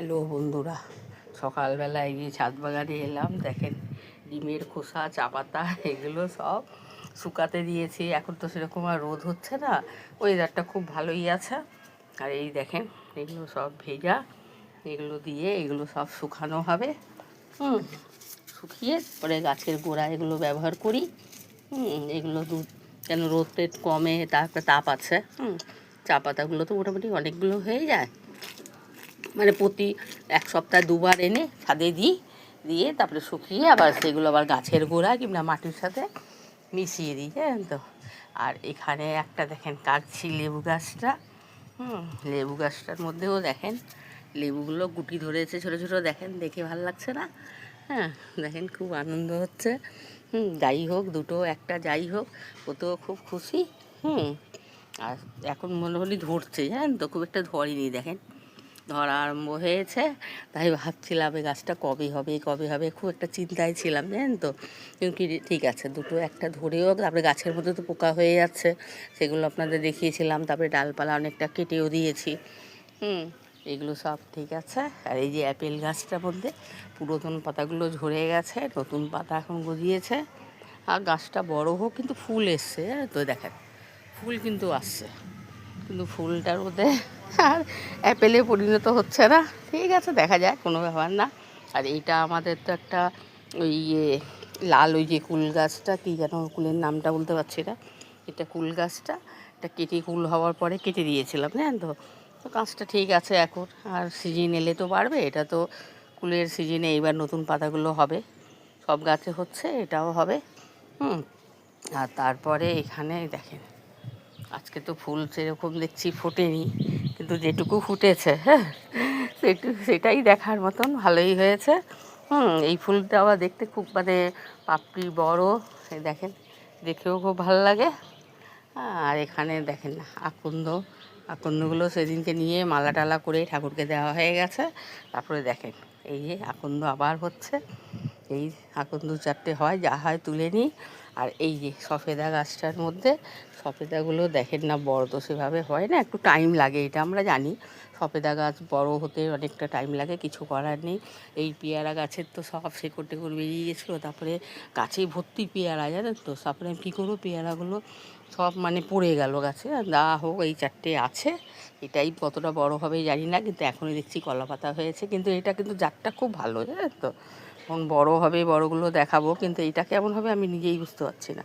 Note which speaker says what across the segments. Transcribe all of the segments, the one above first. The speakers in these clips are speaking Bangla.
Speaker 1: হ্যালো বন্ধুরা, সকালবেলায় গিয়ে ছাদ বাগানে এলাম। দেখেন ডিমের খোসা, চা পাতা এগুলো সব শুকাতে দিয়েছি। এখন তো সেরকম আর রোদ হচ্ছে না, ওয়েদারটা খুব ভালোই আছে। আর এই দেখেন এগুলো সব ভেজা, এগুলো দিয়ে এগুলো সব শুকানো হবে। শুকিয়ে পরে গাছের গোড়া এগুলো ব্যবহার করি। এগুলো কেন রোদ টেদ কমে, তারপরে তাপ আছে। চা পাতাগুলো তো মোটামুটি অনেকগুলো হয়ে যায়, মানে প্রতি এক সপ্তাহ দুবার এনে ছাদে দিয়ে তারপরে শুকিয়ে আবার সেগুলো আবার গাছের গোড়া কিংবা মাটির সাথে মিশিয়ে দিই, জানেন তো। আর এখানে একটা দেখেন কাটছি লেবু গাছটা। লেবু গাছটার মধ্যেও দেখেন লেবুগুলো গুটি ধরেছে ছোটো ছোটো, দেখেন দেখে ভালো লাগছে না? দেখেন খুব আনন্দ হচ্ছে। যাই হোক, দুটো একটা যাই হোক, ও তো খুব খুশি। আর এখন মনে হলি ধরছে, জানেন তো, খুব একটা ধরেনি, দেখেন ধরা আরম্ভ হয়েছে। তাই ভাবছিলাম এই গাছটা কবে হবে, খুব একটা চিন্তায় ছিলাম, জানেন তো। কিন্তু ঠিক আছে, দুটো একটা ধরেও তারপরে গাছের মধ্যে তো পোকা হয়ে যাচ্ছে, সেগুলো আপনাদের দেখিয়েছিলাম। তারপরে ডালপালা অনেকটা কেটেও দিয়েছি। এগুলো সব ঠিক আছে। আর এই যে অ্যাপেল গাছটার মধ্যে পুরাতন পাতাগুলো ঝরে গেছে, নতুন পাতা এখন গজিয়েছে। আর গাছটা বড় হোক, কিন্তু ফুল এসছে, তো দেখেন ফুল কিন্তু আসছে, কিন্তু ফুলটার মধ্যে আর অ্যাপেলে পরিণত হচ্ছে না। ঠিক আছে, দেখা যায়, কোনো ব্যাপার না। আর এইটা আমাদের তো একটা ওই লাল ওই যে কুল গাছটা, কী যেন কুলের নামটা বলতে পারছি না, এটা কুল গাছটা, এটা কেটে কুল হওয়ার পরে কেটে দিয়েছিলাম, জানেন তো। তো গাছটা ঠিক আছে এখন, আর সিজন এলে তো বাড়বে। এটা তো কুলের সিজনে এইবার নতুন পাতাগুলো হবে, সব গাছে হচ্ছে, এটাও হবে। আর তারপরে এখানে দেখেন আজকে তো ফুল সেরকম দেখছি ফোটেনি, কিন্তু যেটুকু ফুটেছে, সেটাই দেখার মতন, ভালোই হয়েছে। এই ফুলটা আবার দেখতে খুব, মানে পাপড়ি বড়, দেখেন দেখেও খুব ভালো লাগে। আর এখানে দেখেন আকন্দগুলো সেদিনকে নিয়ে মালা টালা করে ঠাকুরকে দেওয়া হয়ে গেছে। তারপরে দেখেন এই যে আকন্দ আবার হচ্ছে, এই আকন্দ চারটে হয়, যা হয় তুলে নিই। আর এই যে সফেদা গাছটার মধ্যে সফেদাগুলো দেখেন না, বড় তো সেভাবে হয় না, একটু টাইম লাগে, এটা আমরা জানি। সফেদা গাছ বড় হতে অনেকটা টাইম লাগে, কিছু করার নেই। এই পেয়ারা গাছের তো সব শেকড় টেকড় বেরিয়ে গেছিলো, তারপরে গাছে ভর্তি পেয়ারা, জানেন তো। তারপরে কী করবো, পেয়ারাগুলো সব মানে পড়ে গেল গাছে। যা হোক, এই চারটে আছে, এটাই কতটা বড় হবে জানি না, কিন্তু এখনই দেখছি কলা পাতা হয়েছে। কিন্তু এটা কিন্তু জাতটা খুব ভালো, জানেন তো। এখন বড় হবে, বড়গুলো দেখাবো, কিন্তু এইটা কেমন হবে আমি নিজেই বুঝতে পারছি না।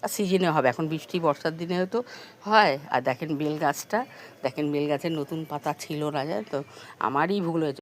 Speaker 1: আর সিজনে হবে, এখন বৃষ্টি বর্ষার দিনেও তো হয়। আর দেখেন বেল গাছটা, দেখেন বেল গাছের নতুন পাতা ছিল না, জানেন তো। আমারই ভুল হয়েছে।